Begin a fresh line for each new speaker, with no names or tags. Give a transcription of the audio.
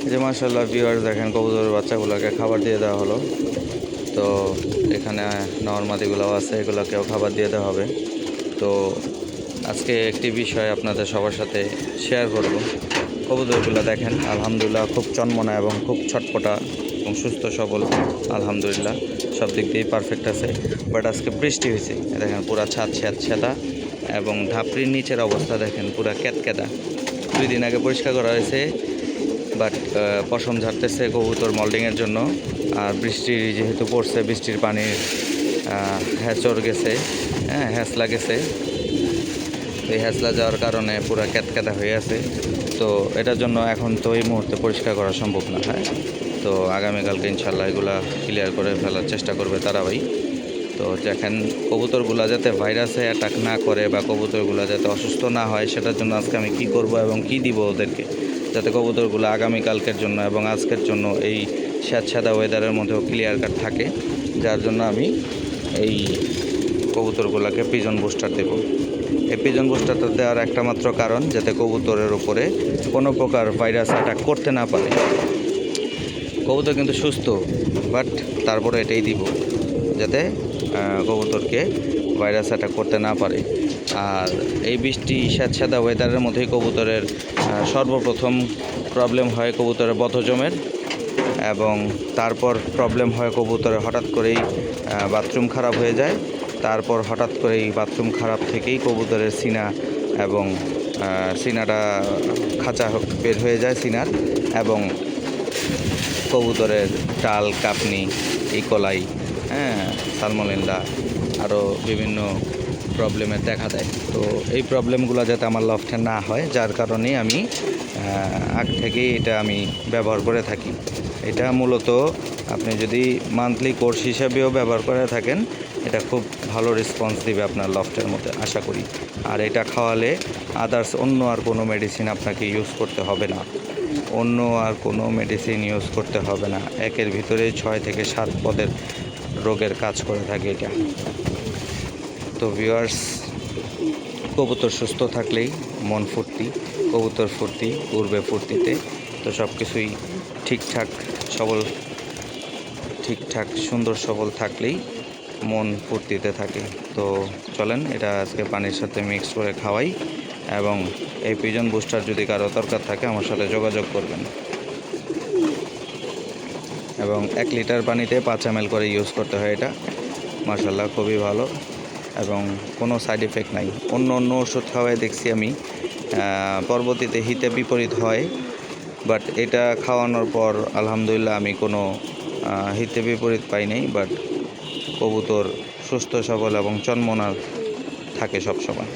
এই যে মাশাআল্লাহ ভিউয়ার্স দেখেন কবুতরের বাচ্চাগুলোকে খাবার দিয়ে দেওয়া হলো। তো এখানে নরমাদিগুলোও আছে, এগুলোকেও খাবার দিয়ে দেওয়া হবে। তো আজকে একটি বিষয় আপনাদের সবার সাথে শেয়ার করব। কবুতরগুলো দেখেন আলহামদুলিল্লাহ খুব চনমনা এবং খুব ছটপটা এবং সুস্থ সবল, আলহামদুলিল্লাহ সব দিক দিয়েই পারফেক্ট আছে। বাট আজকে বৃষ্টি হয়েছে, দেখেন পুরা ছাদ স্যাঁতস্যাঁতা এবং ঢাপড়ির নিচের অবস্থা দেখেন পুরা ক্যাতক্যাদা। 2 দিন আগে পরিষ্কার করা হয়েছে, বাট পশম ঝাড়তেছে কবুতর মল্ডিংয়ের জন্য। আর বৃষ্টি যেহেতু পড়ছে, বৃষ্টির পানির হ্যাচর গেছে, হ্যাঁচলা গেছে। এই হ্যাচলা যাওয়ার কারণে পুরো ক্যাতক্যাতা হয়ে আছে। তো এটার জন্য এখন তো এই মুহূর্তে পরিষ্কার করা সম্ভব না। তো আগামীকালকে ইনশাল্লাহ এগুলা ক্লিয়ার করে ফেলার চেষ্টা করবে তারা ভাই। তো দেখেন কবুতরগুলো যাতে ভাইরাসে অ্যাটাক না করে বা কবুতরগুলো যাতে অসুস্থ না হয়, সেটার জন্য আজকে আমি কি করব এবং কি দিব ওদেরকে, যাতে কবুতরগুলো আগামীকালকের জন্য এবং আজকের জন্য এই স্যাঁতস্যাঁতা ওয়েদারের মধ্যেও ক্লিয়ার কাট থাকে। যার জন্য আমি এই কবুতরগুলোকে পিজন বুস্টার দেব। এই পিজন বুস্টারটা দেওয়ার একটা মাত্র কারণ, যাতে কবুতরের উপরে কোনো প্রকার ভাইরাস অ্যাটাক করতে না পারে। কবুতর কিন্তু সুস্থ, বাট তারপরে এটাই দিব যাতে কবুতরকে ভাইরাস অ্যাটাক করতে না পারে। আর এই বৃষ্টি স্যাঁতস্যাঁতা ওয়েদারের মধ্যেই কবুতরের সর্বপ্রথম প্রবলেম হয় কবুতরের বদহজমের, এবং তারপর প্রবলেম হয় কবুতরের হঠাৎ করেই বাথরুম খারাপ হয়ে যায়। তারপর হঠাৎ করেই বাথরুম খারাপ থেকেই কবুতরের সিনা এবং সিনাটা খাঁচা বের হয়ে যায় সিনার, এবং কবুতরের টাল, কাপনি, ইকোলাই, সালমোনেলা আরও বিভিন্ন প্রবলেমের দেখা দেয়। তো এই প্রবলেমগুলো যাতে আমার লফটে না হয়, যার কারণেই আমি আগ থেকেই এটা আমি ব্যবহার করে থাকি। এটা মূলত আপনি যদি মান্থলি কোর্স হিসাবেও ব্যবহার করে থাকেন, এটা খুব ভালো রেসপন্স দিবে আপনার লফটের মধ্যে আশা করি। আর এটা খাওয়ালে আদার্স অন্য আর কোনো মেডিসিন আপনাকে ইউজ করতে হবে না, অন্য আর কোনো মেডিসিন ইউজ করতে হবে না। একের ভিতরে 6 থেকে 7 পদের রোগের কাজ করে থাকে এটা। তো ভিউয়ার্স, কবুতর সুস্থ থাকলেই মন ফুর্তি, কবুতর ফুর্তি উড়বে ফুর্তিতে। তো সব কিছুই ঠিকঠাক সুন্দর সবল থাকলেই মন ফুর্তিতে থাকে। তো চলেন এটা আজকে পানির সাথে মিক্স করে খাওয়াই, এবং এই পিজন বুস্টার যদি কারো দরকার থাকে আমার সাথে যোগাযোগ করবেন। এবং 1 লিটার পানিতে 5 ml করে ইউজ করতে হয় এটা। মাশাআল্লাহ খুবই ভালো এবং কোনো সাইড এফেক্ট নাই। অন্য ওষুধ খাওয়ায় দেখছি আমি পরবর্তীতে হিতে বিপরীত হয়, বাট এটা খাওয়ানোর পর আলহামদুলিল্লাহ আমি কোনো হিতে বিপরীত পাই নাই। বাট কবুতর সুস্থ সবল এবং চনমনা থাকে সব সময়।